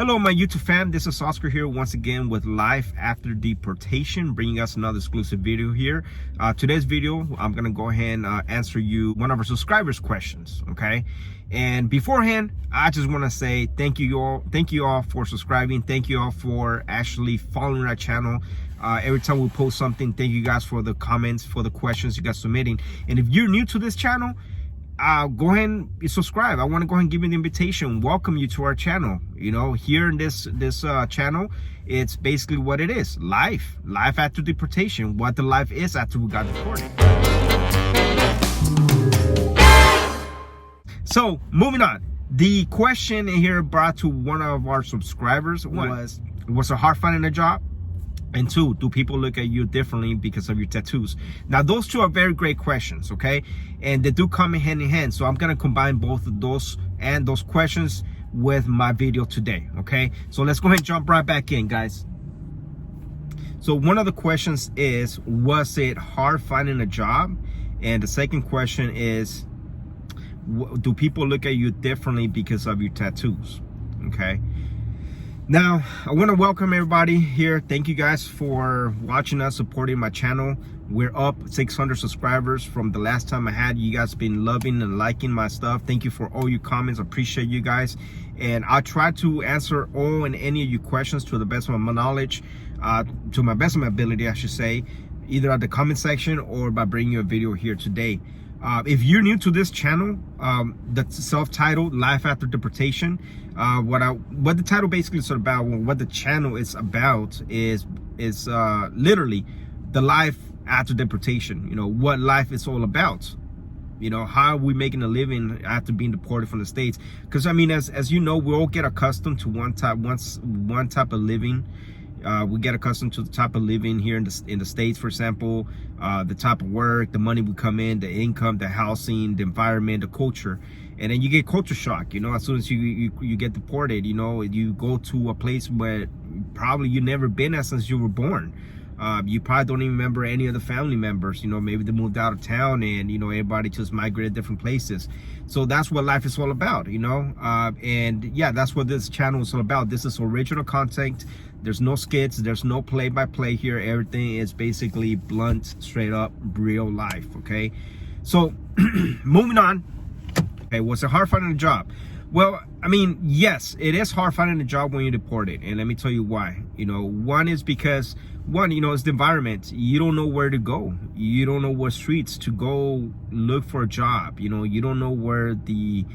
Hello, my YouTube fam. This is Oscar here once again with Life After Deportation, bringing us another exclusive video here. Today's video, I'm gonna go ahead and answer you one of our subscribers' questions. Okay, and beforehand, I just want to say thank you all for subscribing. Thank you all for actually following our channel. Every time we post something, thank you guys for the comments, for the questions you guys submitting. And if you're new to this channel, go ahead and subscribe. I want to go ahead and give you the invitation, welcome you to our channel. You know, here in this channel, it's basically what it is: life after deportation, what the life is after we got deported. So moving on, the question here brought to one of our subscribers was it hard finding a job? And two, do people look at you differently because of your tattoos? Now, those two are very great questions, okay? And they do come hand in hand. So I'm gonna combine both of those and those questions with my video today, okay? So let's go ahead and jump right back in, guys. So one of the questions is, was it hard finding a job? And the second question is, do people look at you differently because of your tattoos, okay? Now, I want to welcome everybody here. Thank you guys for watching us, supporting my channel. We're up 600 subscribers from the last time I had. You guys been loving and liking my stuff. Thank you for all your comments. I appreciate you guys. And I'll try to answer all and any of your questions to the best of my knowledge, to my best of my ability, I should say, either at the comment section or by bringing you a video here today. If you're new to this channel, that's self-titled Life After Deportation. What the title basically is about, what the channel is about is literally the life after deportation. You know, what life is all about. You know, how are we making a living after being deported from the States? Because I mean, as you know, we all get accustomed to one type of living. We get accustomed to the type of living here in the States, for example, the type of work, the money we come in, the income, the housing, the environment, the culture. And then you get culture shock, you know, as soon as you get deported. You know, you go to a place where probably you've never been at since you were born. You probably don't even remember any of the family members. You know, maybe they moved out of town and, you know, everybody just migrated different places. So that's what life is all about, you know. And yeah, that's what this channel is all about. This is original content. There's no skits, there's no play-by-play here. Everything is basically blunt, straight up, real life, okay? So, moving on. Okay, was it hard finding a job? Well, I mean, yes, it is hard finding a job when you're deported. And let me tell you why. You know, one is because, you know, it's the environment. You don't know where to go. You don't know what streets to go look for a job. You know, you don't know where the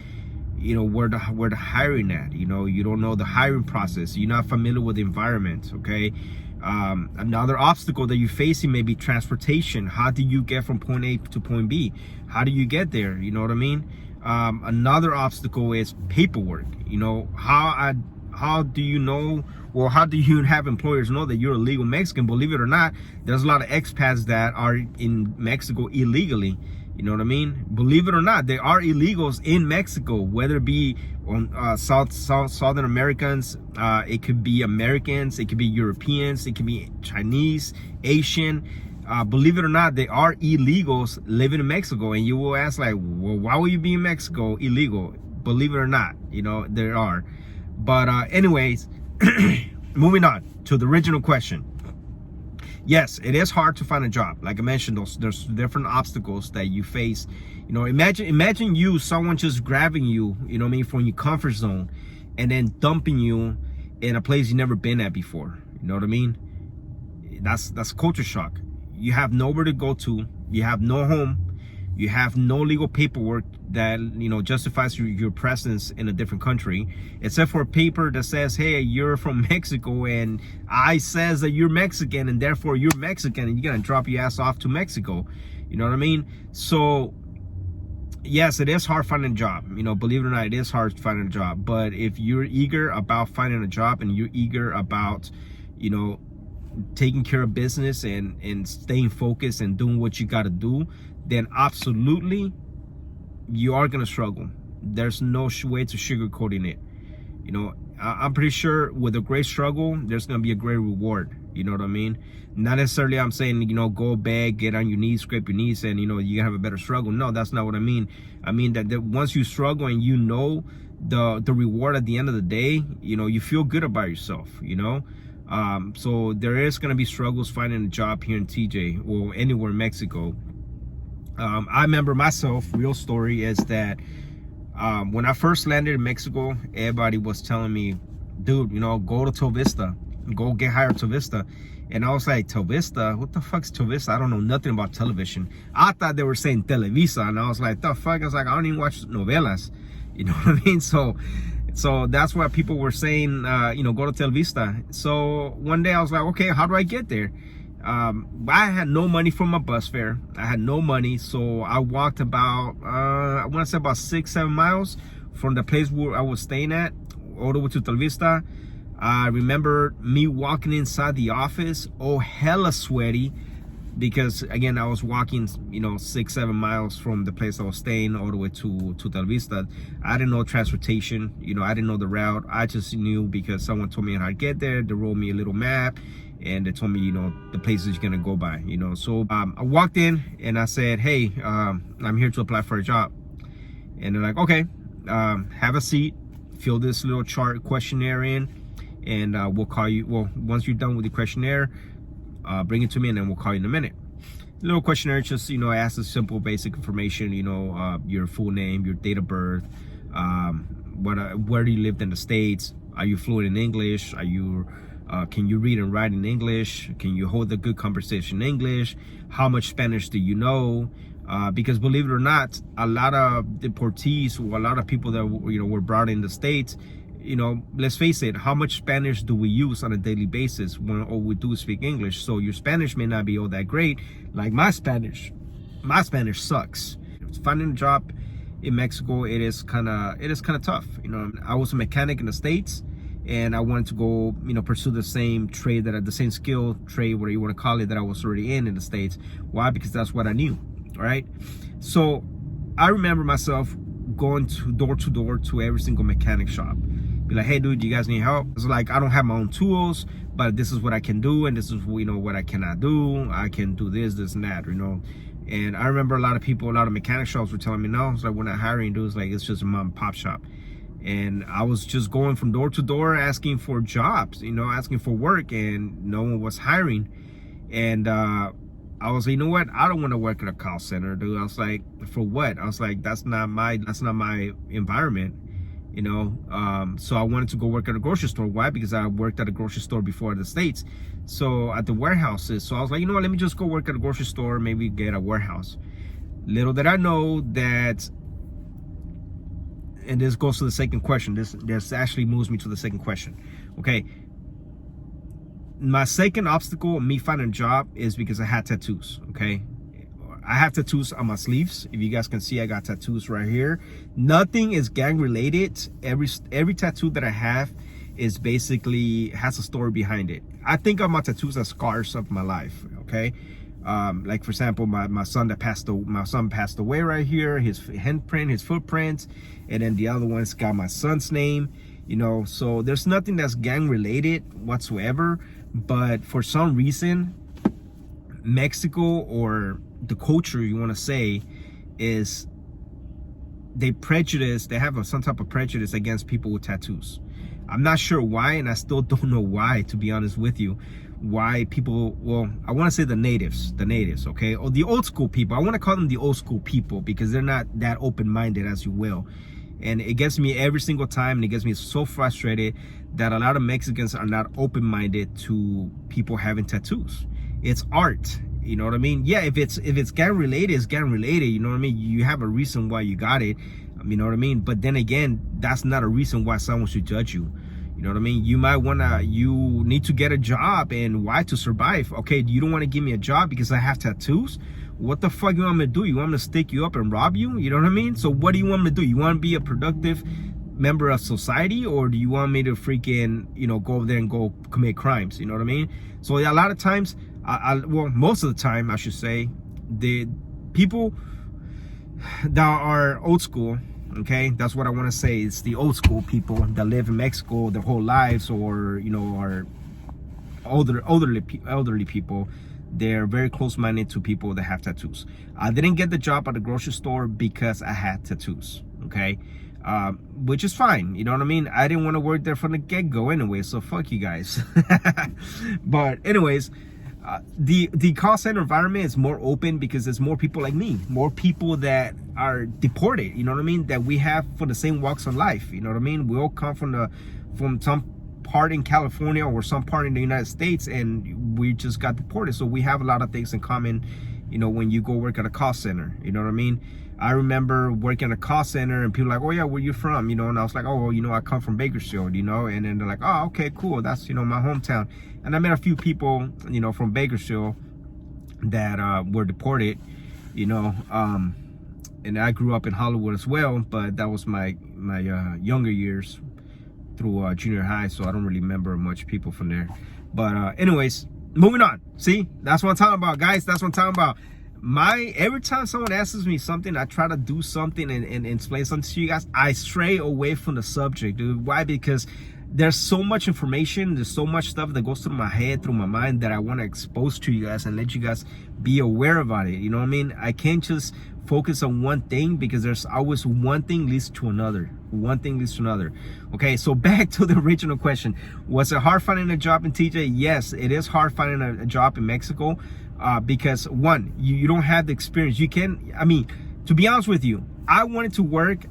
hiring at. You know, you don't know the hiring process. You're not familiar with the environment, okay? Another obstacle that you're facing may be transportation. How do you get from point A to point B? How do you get there? You know what I mean? Another obstacle is paperwork. You know, how do you know, or how do you have employers know that you're a legal Mexican? Believe it or not, there's a lot of expats that are in Mexico illegally. You know what I mean? Believe it or not, there are illegals in Mexico, whether it be on Southern Americans, it could be Americans, it could be Europeans, it could be Chinese, Asian. Believe it or not, there are illegals living in Mexico. And you will ask, like, well, why would you be in Mexico illegal? Believe it or not, you know, there are. But anyways, moving on to the original question. Yes, it is hard to find a job. Like I mentioned, there's different obstacles that you face. You know, imagine someone just grabbing you, you know what I mean, from your comfort zone and then dumping you in a place you've never been at before. You know what I mean? That's culture shock. You have nowhere to go to. You have no home. You have no legal paperwork that, you know, justifies your presence in a different country, except for a paper that says, hey, you're from Mexico, and I says that you're Mexican, and therefore you're Mexican, and you're gonna drop your ass off to Mexico. You know what I mean? So yes, it is hard finding a job. You know, believe it or not, it is hard finding a job. But if you're eager about finding a job, and you're eager about, you know, taking care of business and staying focused and doing what you got to do, then absolutely you are gonna struggle. There's no way to sugarcoating it. You know, I'm pretty sure with a great struggle, there's gonna be a great reward. You know what I mean? Not necessarily I'm saying, you know, go beg, get on your knees, scrape your knees, and, you know, you have a better struggle. No, that's not what I mean. I mean that once you struggle and you know the reward at the end of the day, you feel good about yourself, so there is going to be struggles finding a job here in TJ or anywhere in Mexico. I remember myself, real story is that when I first landed in Mexico, everybody was telling me, dude, go to Telvista, go get hired to Telvista. And I was like, Telvista? What the fuck's Telvista? I don't know nothing about television. I thought they were saying Televisa, and I was like, the fuck? I was like, I don't even watch novelas. You know what I mean? So that's why people were saying, go to Telvista. So one day I was like, okay, how do I get there? I had no money for my bus fare. I had no money, so I walked about, I want to say about 6-7 miles from the place where I was staying at, all the way to Telvista. I remember me walking inside the office, hella sweaty, because again, I was walking, 6-7 miles from the place I was staying all the way to Telvista. I didn't know transportation, I didn't know the route. I just knew because someone told me how to get there. They wrote me a little map, and they told me, the places you're gonna go by, So I walked in and I said, hey, I'm here to apply for a job. And they're like, okay, have a seat, fill this little chart questionnaire in, and we'll call you. Well, once you're done with the questionnaire, bring it to me, and then we'll call you in a minute. Little questionnaire, just asks us simple basic information, your full name, your date of birth, where do you live in the States, are you fluent in English, are you can you read and write in English, can you hold a good conversation in English, how much Spanish do you know, because believe it or not, a lot of deportees, or a lot of people that were brought in the States, let's face it, how much Spanish do we use on a daily basis when all we do is speak English? So your Spanish may not be all that great. Like my Spanish sucks. Finding a job in Mexico, it is kind of tough. I was a mechanic in the States, and I wanted to go, pursue the same trade, the same skill trade, whatever you want to call it, that I was already in the States. Why? Because that's what I knew, right? So I remember myself going door to door to every single mechanic shop. Be like, hey dude, you guys need help? It's like, I don't have my own tools, but this is what I can do, and this is what I cannot do. I can do this and that, And I remember a lot of mechanic shops were telling me, no, it's like, we're not hiring, dude. It's like, it's just a mom and pop shop. And I was just going from door to door asking for jobs, asking for work, and no one was hiring. And I was like, you know what? I don't want to work at a call center, dude. I was like, for what? I was like, that's not my environment. So I wanted to go work at a grocery store. Why? Because I worked at a grocery store before in the States, so at the warehouses. So I was like, you know what, let me just go work at a grocery store, maybe get a warehouse. Little did I know that, and this goes to the second question, this actually moves me to the second question. Okay, my second obstacle of me finding a job is because I had tattoos. Okay, I have tattoos on my sleeves. If you guys can see, I got tattoos right here. Nothing is gang related. Every tattoo that I have is basically has a story behind it. I think of my tattoos as scars of my life. Okay, like for example, my son passed away right here. His handprint, his footprints, and then the other one's got my son's name. So there's nothing that's gang related whatsoever. But for some reason, Mexico, or the culture you want to say, is they have some type of prejudice against people with tattoos. I'm not sure why, and I still don't know why, to be honest with you. Why people, well, I want to say the natives, okay, or the old school people. I want to call them the old school people because they're not that open-minded, as you will. And it gets me every single time, and it gets me so frustrated that a lot of Mexicans are not open-minded to people having tattoos. It's art, you know what I mean? Yeah, if it's gang related, it's gang related, you know what I mean? You have a reason why you got it, you know what I mean? But then again, that's not a reason why someone should judge you. You know what I mean? You need to get a job, and why? To survive. Okay, you don't want to give me a job because I have tattoos? What the fuck you want me to do? You want me to stick you up and rob you? You know what I mean? So what do you want me to do? You want to be a productive member of society, or do you want me to freaking, go over there and go commit crimes? You know what I mean? So a lot of times, well, most of the time, I should say, the people that are old school, okay, that's what I want to say. It's the old school people that live in Mexico their whole lives, or are elderly people. They're very close-minded to people that have tattoos. I didn't get the job at the grocery store because I had tattoos, okay? which is fine. You know what I mean? I didn't want to work there from the get-go anyway, so fuck you guys. But anyways, the call center environment is more open because there's more people like me, more people that are deported, you know what I mean, that we have for the same walks of life. You know what I mean? We all come from some part in California or some part in the United States, and we just got deported. So we have a lot of things in common, you know, when you go work at a call center. You know what I mean? I remember working at a call center and people like, oh yeah, where you from? You know, and I was like, oh, well, you know, I come from Bakersfield, you know, and then they're like, oh, okay, cool. That's, you know, my hometown. And I met a few people, you know, from Bakersfield that were deported, you know, and I grew up in Hollywood as well, but that was my younger years through junior high, so I don't really remember much people from there. But anyways, moving on. See, that's what I'm talking about, guys. That's what I'm talking about. Every time someone asks me something, I try to do something and explain something to you guys, I stray away from the subject, dude. Why? Because there's so much information, there's so much stuff that goes through my head, through my mind, that I want to expose to you guys and let you guys be aware about it. You know what I mean? I can't just focus on one thing, because there's always one thing leads to another. One thing leads to another. Okay, so back to the original question. Was it hard finding a job in TJ? Yes, it is hard finding a job in Mexico. Because one, you don't have the experience. You can, I mean, to be honest with you, I wanted to work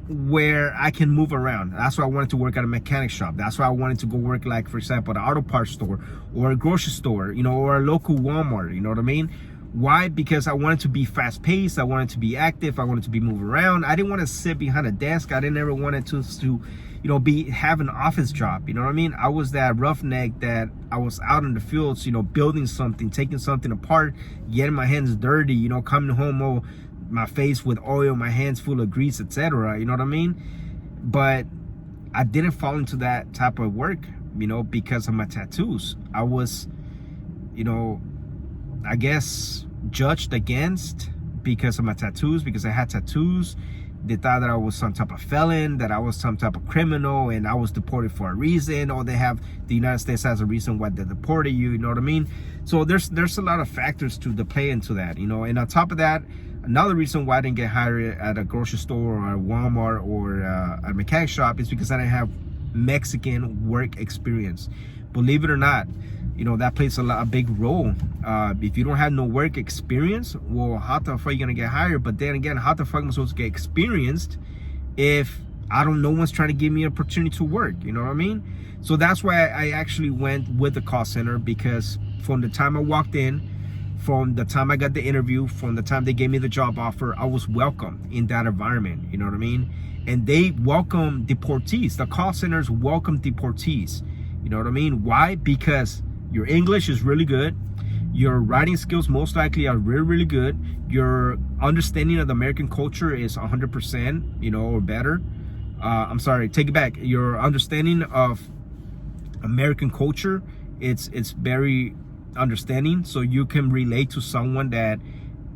where I can move around. That's why I wanted to work at a mechanic shop. That's why I wanted to go work, like, for example, at an auto parts store or a grocery store, you know, or a local Walmart. You know what I mean? Why? Because I wanted to be fast paced. I wanted to be active. I wanted to be moving around. I didn't want to sit behind a desk. I didn't ever wanted to you know, have an office job. You know what I mean? I was that roughneck that I was out in the fields, you know, building something, taking something apart, getting my hands dirty, you know, coming home, oh, my face with oil, my hands full of grease, etc. You know what I mean? But I didn't fall into that type of work, you know, because of my tattoos. I was, you know, I guess judged against because of my tattoos, because I had tattoos. They thought that I was some type of felon, that I was some type of criminal, and I was deported for a reason, or the United States has a reason why they deported you. You know what I mean? So there's a lot of factors to play into that, you know. And on top of that, another reason why I didn't get hired at a grocery store or a Walmart or a mechanic shop is because I didn't have Mexican work experience. Believe it or not, you know, that plays a big role. If you don't have no work experience, well, how the fuck are you gonna get hired? But then again, how the fuck am I supposed to get experienced if no one's trying to give me an opportunity to work? You know what I mean? So that's why I actually went with the call center, because from the time I walked in, from the time I got the interview, from the time they gave me the job offer, I was welcomed in that environment. You know what I mean? And they welcome deportees. The call centers welcome deportees. You know what I mean? Why? Because your English is really good. Your writing skills most likely are really, really good. Your understanding of the American culture is 100%, you know, or better. I'm sorry, take it back. Your understanding of American culture, it's very understanding. So you can relate to someone that,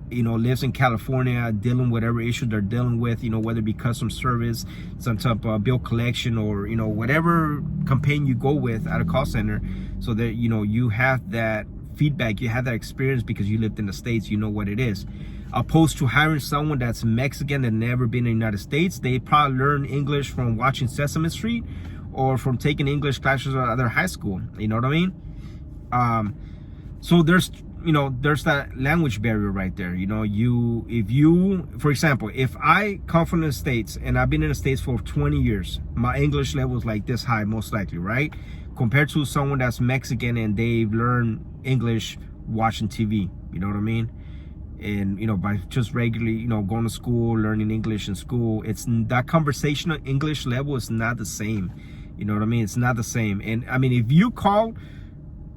you know, lives in California, dealing with whatever issue they're dealing with, you know, whether it be customer service, some type of bill collection, or, you know, whatever campaign you go with at a call center, so that, you know, you have that feedback, you have that experience because you lived in the States, you know what it is. Opposed to hiring someone that's Mexican and never been in the United States, they probably learn English from watching Sesame Street or from taking English classes at their high school. You know what I mean? So there's, you know, there's that language barrier right there. You know, if you, for example, if I come from the States and I've been in the States for 20 years, my English level is like this high, most likely, right? Compared to someone that's Mexican and they've learned English watching TV, you know what I mean? And, you know, by just regularly, you know, going to school, learning English in school, it's that conversational English level is not the same. You know what I mean? It's not the same. And I mean,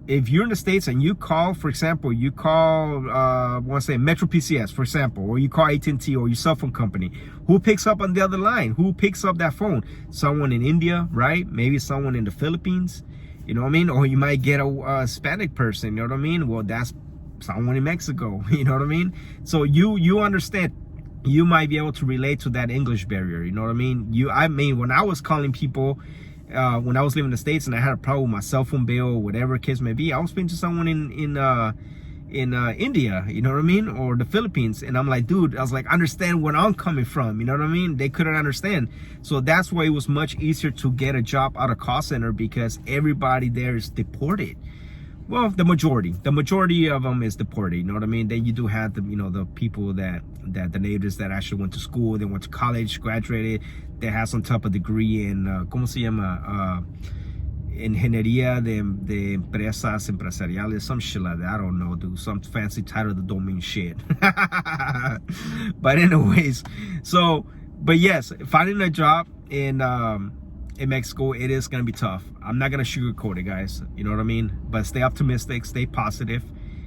if you're in the States and you call, for example, you call, I want to say Metro PCS, for example, or you call AT&T or your cell phone company, who picks up on the other line? Who picks up that phone? Someone in India, right? Maybe someone in the Philippines, you know what I mean? Or you might get a Hispanic person, you know what I mean? Well, that's someone in Mexico, you know what I mean? So you understand, you might be able to relate to that English barrier, you know what I mean? I mean, when I was calling people, when I was living in the States and I had a problem with my cell phone bill, whatever case may be, I was speaking to someone in India, you know what I mean, or the Philippines. And I'm like, dude, I was like, understand where I'm coming from, you know what I mean? They couldn't understand. So that's why it was much easier to get a job out of call center, because everybody there is deported. Well, the majority of them is deported, you know what I mean? Then you do have the, you know, the people that the natives that actually went to school, they went to college, graduated, they have some type of degree in ¿cómo se llama? Ingeniería de empresas empresariales, some shit like that. I don't know, dude. Some fancy title that don't mean shit. But anyways, so, but yes, finding a job in Mexico, it is gonna be tough. I'm not gonna sugarcoat it, guys. You know what I mean? But stay optimistic, stay positive.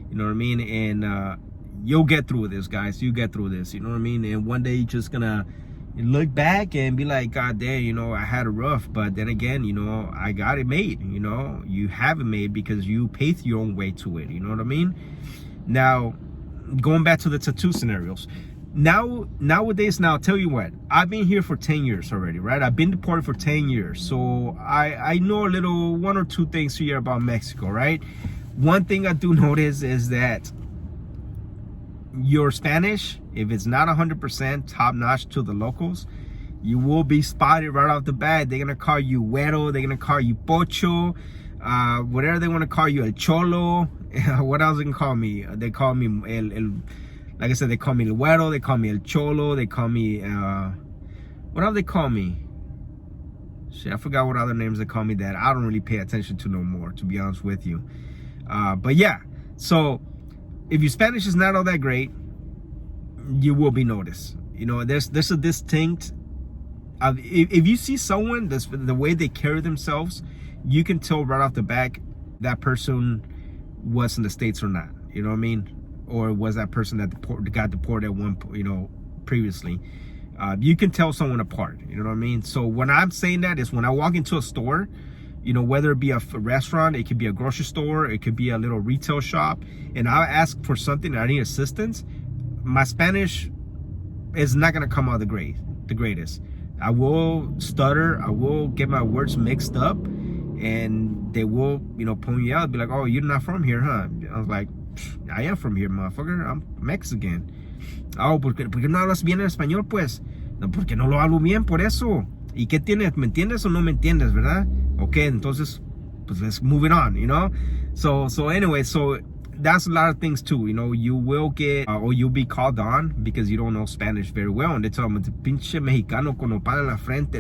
You know what I mean? And you'll get through this, guys. You get through this. You know what I mean? And one day you're just gonna look back and be like, God damn, you know, I had it rough, but then again, you know, I got it made. You know, you have it made because you paved your own way to it. You know what I mean? Now, going back to the tattoo scenarios. Nowadays, I'll tell you what, I've been here for 10 years already, right? I've been deported for 10 years. So I know a little, one or two things here about Mexico, right? One thing I do notice is that your Spanish, if it's not 100% top notch to the locals, you will be spotted right off the bat. They're gonna call you güero, they're gonna call you pocho, whatever they want to call you, el cholo. What else they can call me? They call me el like I said, they call me el güero, they call me el cholo, they call me what else they call me? Shit, I forgot what other names they call me that I don't really pay attention to no more, to be honest with you. But yeah, so if your Spanish is not all that great, you will be noticed. You know, there's a distinct, if you see someone, the way they carry themselves, you can tell right off the back that person was in the States or not. You know what I mean? Or was that person that got deported at one, you know, previously. You can tell someone apart. You know what I mean? So when I'm saying that is when I walk into a store, you know, whether it be a restaurant, it could be a grocery store, it could be a little retail shop, and I ask for something and I need assistance, my Spanish is not gonna come out the greatest. I will stutter, I will get my words mixed up, and they will, you know, point me out, be like, oh, you're not from here, huh? I was like, I am from here, motherfucker, I'm Mexican. Oh, ¿por qué no hablas bien el español, pues? No, porque no lo hablo bien, por eso. ¿Y qué tienes? ¿Me entiendes o no me entiendes, verdad? Okay, entonces, pues let's move it on, you know? So anyway, so that's a lot of things too, you know, you will get, or you'll be called on because you don't know Spanish very well, and they tell them, pinche mexicano con nopal en la frente,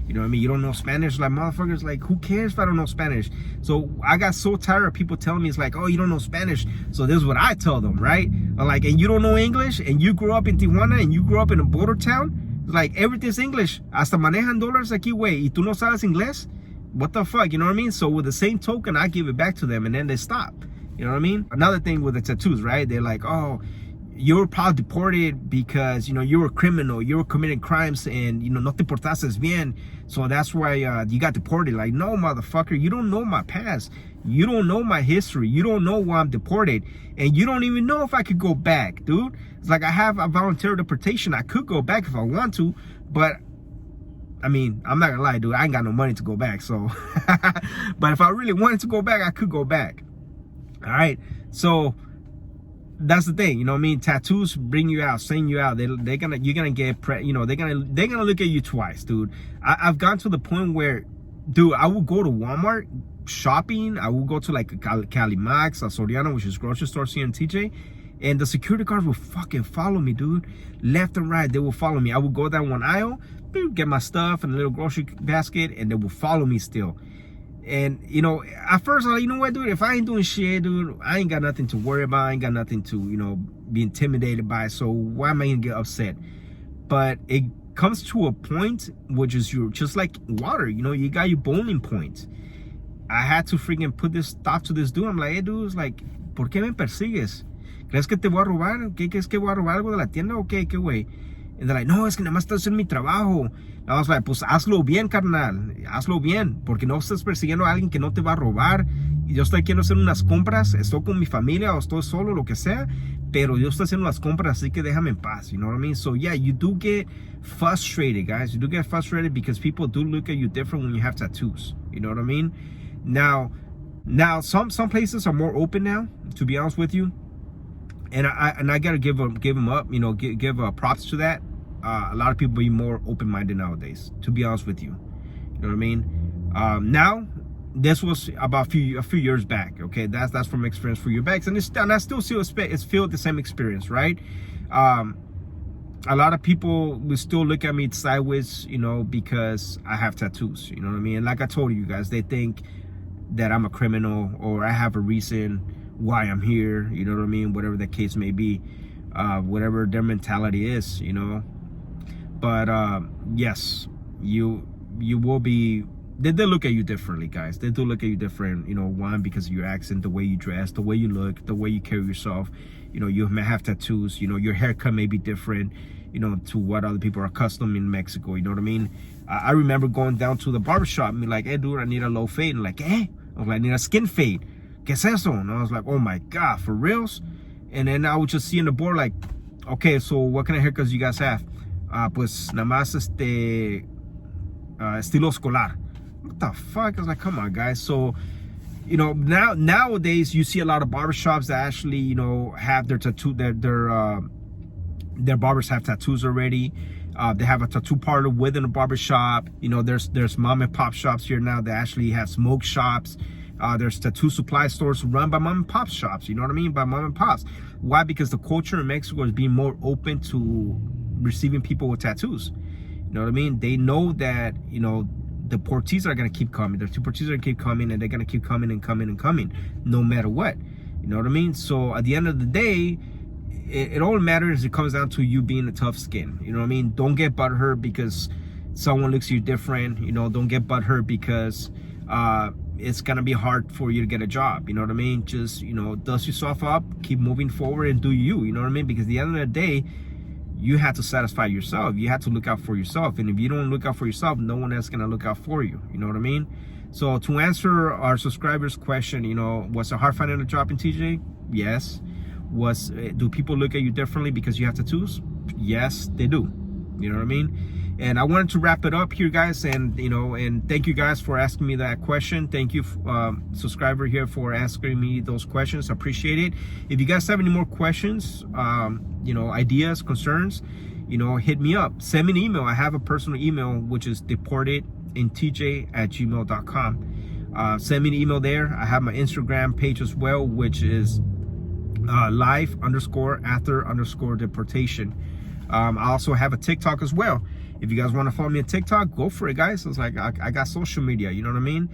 you know what I mean? You don't know Spanish, like, motherfuckers, like, who cares if I don't know Spanish? So I got so tired of people telling me, it's like, oh, you don't know Spanish, so this is what I tell them, right? I'm like, and you don't know English, and you grew up in Tijuana, and you grew up in a border town, like, everything's English. Hasta manejan dólares aquí, güey, y tú no sabes inglés? What the fuck, you know what I mean? So with the same token, I give it back to them, and then they stop. You know what I mean? Another thing with the tattoos, right? They're like, oh, you were probably deported because, you know, you were a criminal, you were committing crimes, and, you know, no te portaste bien, so that's why you got deported. Like, no, motherfucker, you don't know my past. You don't know my history. You don't know why I'm deported. And you don't even know if I could go back, dude. It's like I have a voluntary deportation. I could go back if I want to, but I mean, I'm not gonna lie, dude, I ain't got no money to go back, so. But if I really wanted to go back, I could go back. All right, so that's the thing, you know what I mean? Tattoos bring you out, send you out. You're gonna get you know, they're gonna look at you twice, dude. I've gone to the point where, dude, I will go to Walmart shopping. I will go to like Calimax, Soriana, which is grocery store here in TJ, and the security guards will fucking follow me, dude, left and right. They will follow me. I will go down one aisle, get my stuff in a little grocery basket, and they will follow me still. And, you know, at first, I'm like, you know what, dude, if I ain't doing shit, dude, I ain't got nothing to worry about. I ain't got nothing to, you know, be intimidated by. So why am I gonna get upset? But it comes to a point, which is you're just like water, you know, you got your boiling point. I had to freaking put this stop to this dude. I'm like, hey, dude, it's like, ¿por qué me persigues? ¿Crees que te voy a robar? ¿Qué crees que voy a robar algo de la tienda o qué? ¿Qué güey? And they're like, no, es que nada más estás haciendo mi trabajo. I was like, pues hazlo bien, carnal. Hazlo bien, porque no estás persiguiendo a alguien que no te va a robar. Y yo estoy quiero hacer unas compras, estoy con mi familia o estoy solo, lo que sea, pero yo estoy haciendo las compras, así que déjame en paz, you know what I mean? So yeah, you do get frustrated, guys. You do get frustrated because people do look at you different when you have tattoos, you know what I mean? Now, Now, some places are more open now, to be honest with you, and I gotta give them up, you know, give props to that. A lot of people be more open-minded nowadays, to be honest with you. You know what I mean? Now, this was about a few years back. Okay, that's from experience for your bags, and I still feel the same experience, right? A lot of people will still look at me sideways, you know, because I have tattoos. You know what I mean? And like I told you guys, they think that I'm a criminal or I have a reason why I'm here. You know what I mean? Whatever the case may be, whatever their mentality is, you know. But yes, you will be. They look at you differently, guys. They do look at you different, you know. One, because of your accent, the way you dress, the way you look, the way you carry yourself. You know, you may have tattoos. You know, your haircut may be different, you know, to what other people are accustomed in Mexico. You know what I mean? I remember going down to the barbershop and be like, "Hey, dude, I need a low fade." And like, "Hey," I was like, "I need a skin fade. ¿Qué es eso?" And I was like, "Oh my God, for reals?" And then I would just see on the board like, "Okay, so what kind of haircuts you guys have?" Pues nada más estilo escolar. What the fuck? I was like, come on, guys. So, you know, nowadays you see a lot of barbershops that actually, you know, have their tattoo, their barbers have tattoos already. They have a tattoo parlor within a barbershop. You know, there's mom and pop shops here now that actually have smoke shops. There's tattoo supply stores run by mom and pop shops. You know what I mean? By mom and pops. Why? Because the culture in Mexico is being more open to receiving people with tattoos. You know what I mean? They know that, you know, deportees are going to keep coming. The deportees are going to keep coming, and they're going to keep coming and coming and coming, no matter what. You know what I mean? So at the end of the day, it all matters. It comes down to you being a tough skin. You know what I mean? Don't get butthurt because someone looks at you different. You know, don't get butthurt because it's going to be hard for you to get a job. You know what I mean? Just, you know, dust yourself up, keep moving forward, and do you. You know what I mean? Because at the end of the day, you have to satisfy yourself. You have to look out for yourself. And if you don't look out for yourself, no one else is going to look out for you. You know what I mean? So to answer our subscribers' question, you know, was it hard finding a job in TJ? Yes. Do people look at you differently because you have tattoos? Yes, they do. You know what I mean? And I wanted to wrap it up here, guys. And, you know, and thank you guys for asking me that question. Thank you, subscriber here, for asking me those questions. I appreciate it. If you guys have any more questions, you know, ideas, concerns, you know, hit me up. Send me an email. I have a personal email, which is deportedintj@gmail.com. Send me an email there. I have my Instagram page as well, which is live_after_deportation. I also have a TikTok as well. If you guys want to follow me on TikTok, go for it, guys. It's like I got social media, you know what I mean?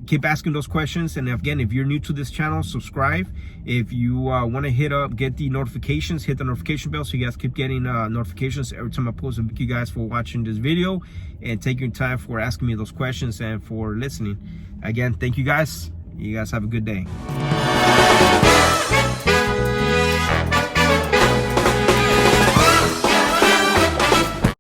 Keep asking those questions. And again, if you're new to this channel, subscribe. If you want to get the notifications, hit the notification bell so you guys keep getting notifications every time I post. And thank you guys for watching this video and taking your time for asking me those questions and for listening. Again, thank you guys. You guys have a good day.